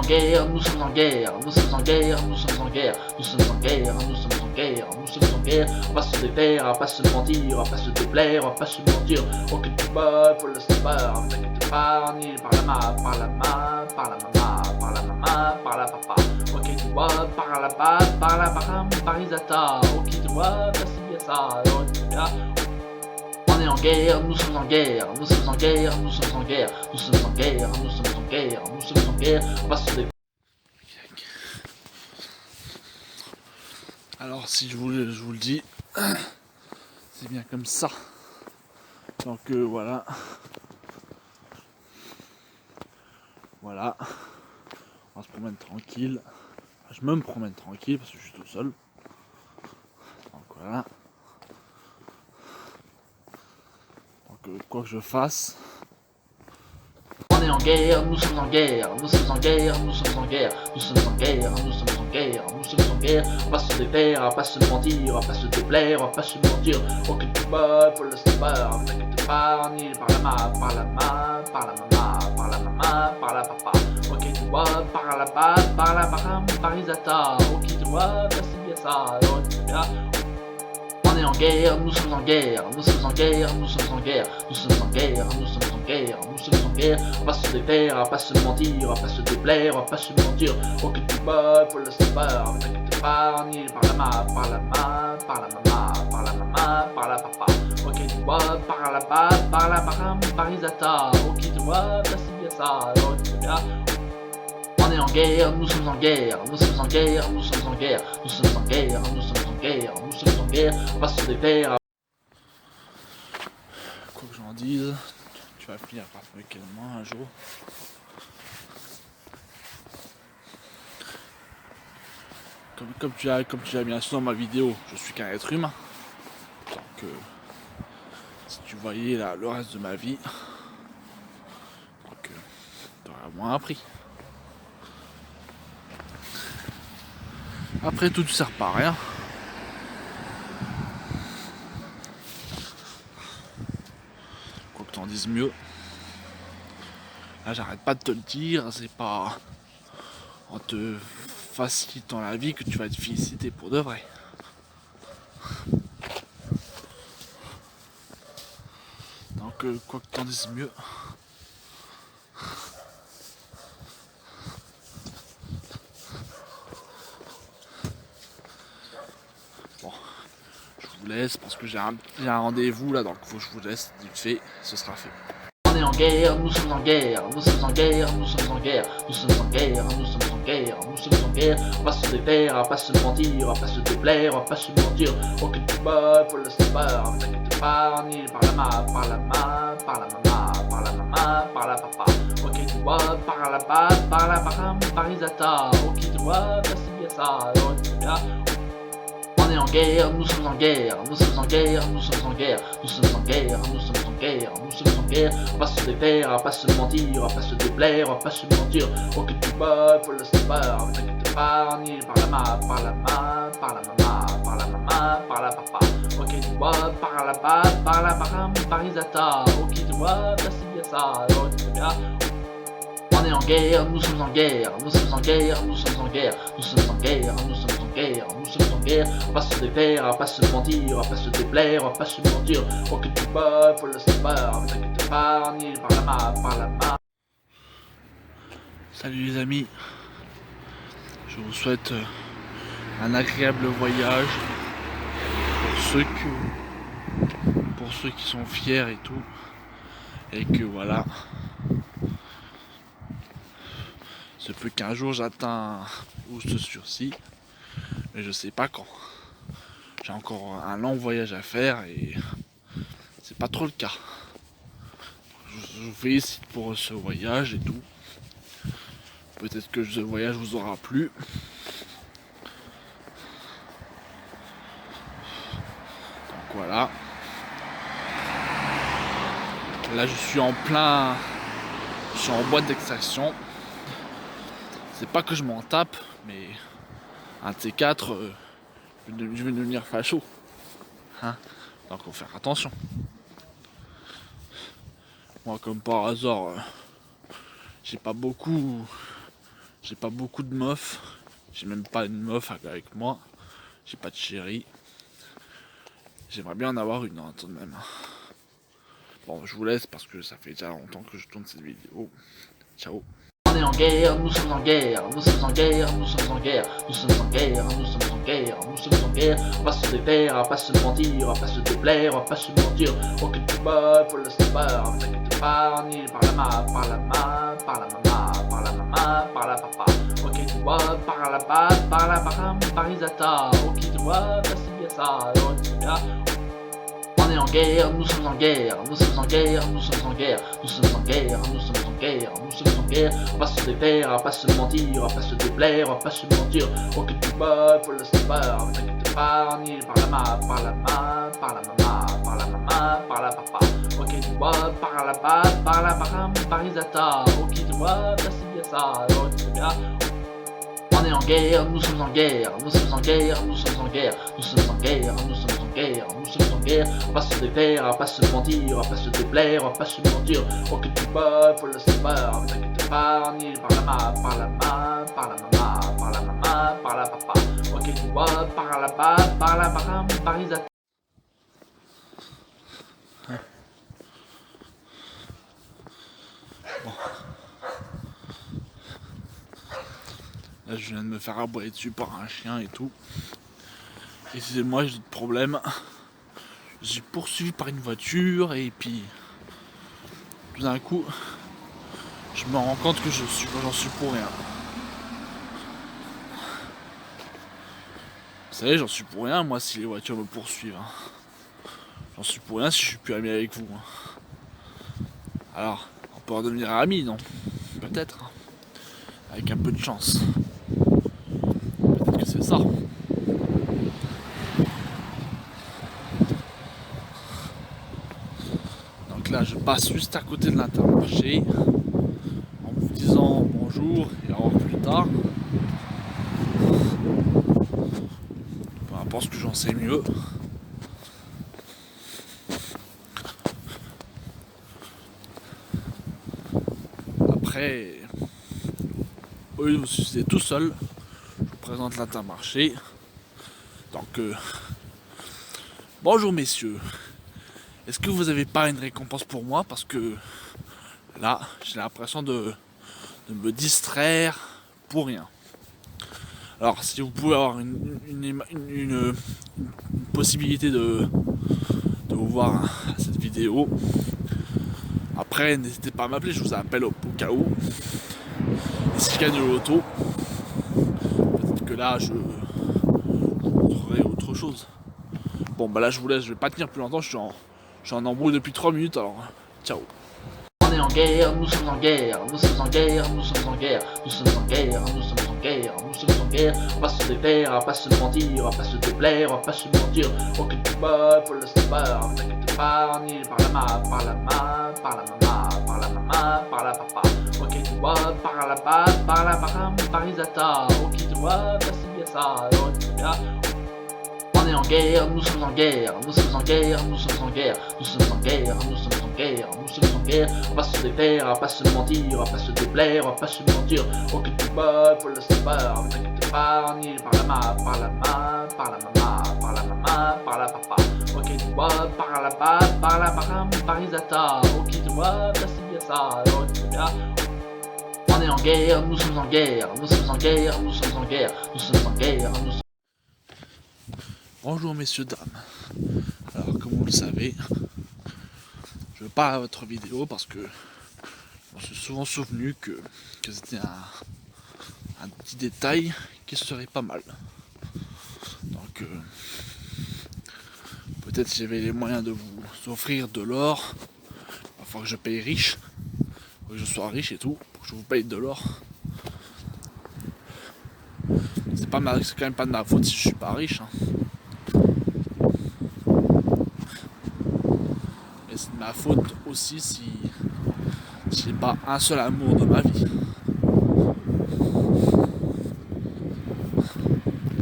en guerre, nous sommes en guerre, nous sommes en guerre, nous sommes en guerre, nous sommes en guerre, nous sommes en guerre, nous sommes en guerre. On va se défaire, on va pas se mentir, on va pas se déplaire, on va pas se mentir. Oh que tu bats, faut le savoir, t'inquiète pas, ni par la main, par la main, par la maman, par la maman, par la papa. Ok tu vois, par la bas, par la baram, par Isata. Ok tu vois, c'est bien ça, on est en guerre, nous sommes en guerre, nous sommes en guerre, nous sommes en guerre, nous sommes en guerre, nous sommes en guerre, nous sommes en guerre, on va se défendre. Alors si je vous le dis, c'est bien comme ça. Donc voilà. Voilà. On se promène tranquille. Je me promène tranquille parce que je suis tout seul. Donc voilà. Donc quoi que je fasse. On est en guerre, nous sommes en guerre, nous sommes en guerre, nous sommes en guerre, nous sommes en guerre, nous sommes en guerre, nous sommes en guerre. On va se défaire, on va pas se mentir, on va pas se déplaire, on va pas se mentir. Oh que tu bats, faut le savoir, t'inquiète pas, on est par la main, par la main, par la maman, par la maman, par la papa. Ok tu vois, par la bas, par la baram, par Isata. Ok tu vois, c'est bien ça, on est en guerre, nous sommes en guerre, nous sommes en guerre, nous sommes en guerre, nous sommes en guerre, nous sommes en guerre, nous sommes en guerre. On va se défaire, on va pas se mentir, on va pas se déplaire, on va pas se mentir. Oh que tu bats, faut le savoir, t'inquiète pas, on est par la main, par la main, par la maman, par la maman, par la papa. Ok tu vois, par la bas, par la baram, par Isata. Ok tu vois, c'est bien ça, on est en guerre, nous sommes en guerre, nous sommes en guerre, nous sommes en guerre, nous sommes en guerre, nous sommes en guerre, nous sommes en guerre, on va se défaire. Quoi que j'en dise, tu vas finir par te moquer de moi un jour. Comme tu as bien su dans ma vidéo, je suis qu'un être humain. Donc si tu voyais là, le reste de ma vie, donc t'aurais moins appris. Après tout, tu sers pas à rien. Quoi que t'en dises mieux. Là, j'arrête pas de te le dire, c'est pas en te facilitant la vie que tu vas être félicité pour de vrai. Donc, quoi que t'en dises mieux. Bon, je vous laisse parce que j'ai un rendez-vous là, donc faut que je vous laisse vite fait, ce sera fait. On est en guerre, nous sommes en guerre, nous sommes en guerre, nous sommes en guerre, nous sommes en guerre, nous sommes en guerre, nous sommes en guerre. On va se défaire, on va pas se mentir, on va pas se déplaire, on va pas se mentir. Oh que tu bats, faut le savoir, t'inquiète pas, on est par la main, par la main, par la maman, par la maman, par la papa. Ok tu vois, par la bas, par la baram, par Isata. Ok tu vois, c'est bien ça, on est en guerre, nous sommes en guerre, nous sommes en guerre, nous sommes en guerre, nous sommes en guerre, nous sommes en guerre, nous sommes en guerre. On va se défaire, on va pas se mentir, on va pas se déplaire, on va pas se mentir. Oh que tu bats, faut le savoir, t'inquiète pas, on est par la main, par la main, par la maman, par la maman, par la papa. Ok tu vois, par la bas, par la baram, par Isata. Ok tu vois, c'est bien ça, on est en guerre, nous sommes en guerre, nous sommes en guerre, nous sommes en guerre, nous sommes en guerre, nous sommes en guerre, nous sommes en guerre. On va se défaire, on va pas se mentir, on va pas se déplaire, on va pas se mentir. Oh que tu bats, faut le savoir, t'inquiète pas, on est par la main, par la main. Salut les amis, je vous souhaite un agréable voyage pour ceux qui sont fiers et tout, et que voilà, se peut qu'un jour j'atteins ou ce sursis, mais je sais pas quand. J'ai encore un long voyage à faire et c'est pas trop le cas. Je vous félicite pour ce voyage et tout. Peut-être que ce voyage vous aura plu. Donc voilà. Là je suis en boîte d'extraction. C'est pas que je m'en tape, mais un de ces quatre, je vais devenir facho. Hein, donc faut faire attention. Moi comme par hasard, j'ai pas beaucoup J'ai pas beaucoup de meufs. J'ai même pas une meuf avec moi. J'ai pas de chérie. J'aimerais bien en avoir une tout de même. Bon, je vous laisse parce que ça fait déjà longtemps que je tourne cette vidéo. Ciao. On est en guerre, nous sommes en guerre, nous sommes en guerre, nous sommes en guerre, nous sommes en guerre, nous sommes en guerre, nous sommes en guerre, on va se défaire, on va pas se mentir, on va pas se déplaire, on va pas se mentir, ok tu bats, faut le savoir, t'inquiète pas, on y est par la main, par la main, par la maman, par la maman, par la papa, ok tu vois, par la base, par la baram, par Isata, ok tu vois, c'est bien ça, ok c'est bien. On est en guerre, nous sommes en guerre, nous sommes en guerre, nous sommes en guerre, nous sommes en guerre, nous sommes en guerre, nous sommes en guerre, on va se défaire, on va pas se mentir, on va pas se déplaire, on va pas se mentir, ok tu bats, faut le savoir, t'inquiète pas, on y est par la main, par la main, par la maman, par la maman, par la papa, ok tu vois, par la base, par la baram, par Isata, ok tu vois, c'est bien ça, ok c'est bien. On est en guerre, nous sommes en guerre, nous sommes en guerre, nous sommes en guerre, nous sommes en guerre, nous sommes en guerre, nous sommes en guerre, on va se défaire, on va pas se mentir, on va pas se déplaire, on va pas se mentir, ok tu bats, faut le savoir, t'inquiète pas, on y est par la main, par la main, par la maman, par la maman, par la papa, ok tu vois, par la base, par la baram, par Isata. Là, je viens de me faire aboyer dessus par un chien et tout. Et c'est moi, j'ai de problème. Je suis poursuivi par une voiture et puis tout d'un coup, je me rends compte que j'en suis pour rien. Vous savez, j'en suis pour rien, moi, si les voitures me poursuivent. J'en suis pour rien si je suis plus ami avec vous. Alors, on peut redevenir amis, non? Peut-être. Avec un peu de chance. Peut-être que c'est ça. Donc là, je passe juste à côté de l'Intermarché en vous disant bonjour et au revoir plus tard. Peu importe ce que j'en sais mieux. Après, au lieu de vous suicider tout seul, je vous présente l'Intermarché. Donc, bonjour messieurs. Est-ce que vous n'avez pas une récompense pour moi? Parce que là, j'ai l'impression de me distraire pour rien. Alors, si vous pouvez avoir une possibilité de vous voir à cette vidéo, après, n'hésitez pas à m'appeler, je vous appelle au cas où. Et si je gagne le loto, peut-être que là, je montrerai autre chose. Bon, bah là, je vous laisse, je vais pas tenir plus longtemps, je suis en embrouille depuis 3 minutes, alors ciao. On est en guerre, nous sommes en guerre, nous sommes en guerre, nous sommes en guerre, nous sommes en guerre, nous sommes en guerre, nous sommes en guerre, on va se défaire, on va pas se mentir, on va pas se déplaire, on va pas se mentir, ok tu bats, faut le savoir, t'inquiète pas, on y est par la main, par la main, par la maman, par la maman, par la papa, ok tu vois, par la base, par la baram, par Isata, ok tu vois, c'est bien ça, ok c'est bien. On est en guerre, nous sommes en guerre, nous sommes en guerre, nous sommes en guerre, nous sommes en guerre, nous sommes en guerre, nous sommes en guerre, on va se défaire, on va pas se mentir, on va pas se déplaire, on va pas se mentir, ok tu bats, faut le savoir, t'inquiète pas, on y est par la main, par la main, par la maman, par la maman, par la papa, ok tu vois, par la base, par la baram, par Isata, ok tu vois, c'est bien ça, ok c'est bien. On est en guerre, nous sommes en guerre, nous sommes en guerre, nous sommes en guerre, nous sommes en guerre, nous sommes. Bonjour messieurs, dames. Alors comme vous le savez, je veux pas votre vidéo parce que je me suis souvent souvenu que c'était un petit détail qui serait pas mal. Donc peut-être si j'avais les moyens de vous offrir de l'or, il faut que je paye riche, faut que je sois riche et tout, pour que je vous paye de l'or. C'est quand même pas de ma faute si je suis pas riche. Mais c'est de ma faute aussi si j'ai pas un seul amour de ma vie.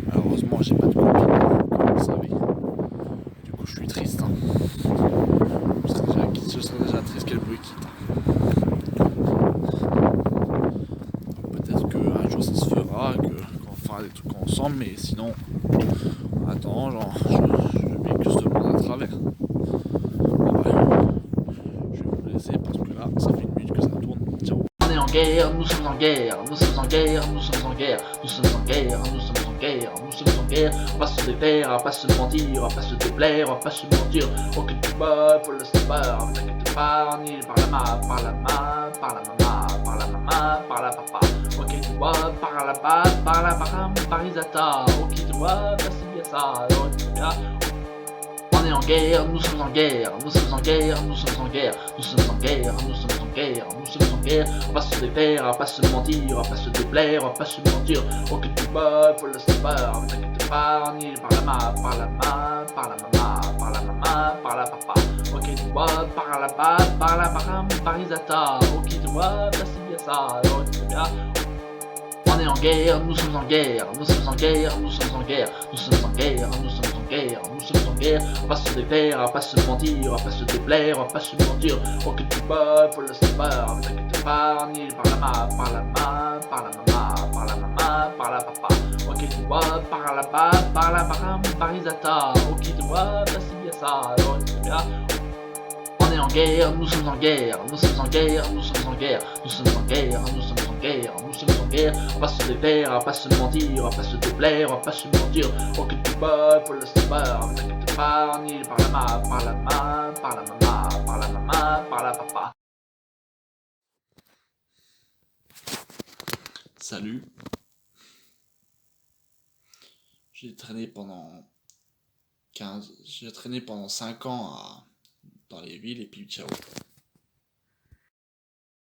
Malheureusement, j'ai pas de copine, comme vous savez. Du coup, je suis triste. Je serais déjà triste qu'elle me quitte. Peut-être qu'un jour dira qu'on fera des trucs ensemble, mais sinon, attends, genre, je vais que se demander à travers. Ouais, je vais vous laisser parce que là, ça fait une minute que ça tourne. Ciao. On est en guerre, nous sommes en guerre, nous sommes en guerre, nous sommes en guerre, nous sommes en guerre, nous sommes en guerre, nous sommes en guerre, on va se défaire, on va pas se mentir, on va pas se déplaire, on va pas se mentir, faut que tu bats, faut le savoir, t'inquiète pas, on est par la main, par la main, par la maman, par la maman, par la papa, ok tu vois, par la bas, par la baram, par Isata, ok tu vois, c'est bien ça, alors tu vois. On est en guerre, nous sommes en guerre, nous sommes en guerre, nous sommes en guerre, nous sommes en guerre, nous sommes en guerre, nous sommes en guerre, on va se défaire, on va pas se mentir, on va pas se déplaire, on va pas se mentir, ok tu bats, faut le savoir, t'inquiète pas, on est par la main, par la main, par la maman, par la maman, par la papa, ok tu vois, par la bas, par la baram, par Isata, ok tu vois, c'est bien ça, alors tu vois. On est en guerre, nous sommes en guerre, nous sommes en guerre, nous sommes en guerre, nous sommes en guerre, nous sommes en guerre, nous sommes en guerre, on va se défaire, on va pas se mentir, on va pas se déplaire, on va pas se mentir, faut que tu bats, faut le savoir, t'inquiète pas, on est par la main, par la main, par la maman, par la maman, par la papa, ok tu vois, par la bas, par la baram, par Isata, ok tu vois, c'est bien ça, alors tu vois. On est en guerre, nous sommes en guerre, nous sommes en guerre, nous sommes en guerre, nous sommes en guerre, nous sommes en guerre, nous sommes en guerre, on va se défaire, on va pas se mentir, on va pas se déplaire, on va pas se mentir, faut que tu bats, faut le savoir, t'inquiète pas, on est par la main, par la main, par la maman, par la maman, par la papa. Salut. J'ai traîné pendant 5 ans dans les villes et puis ciao.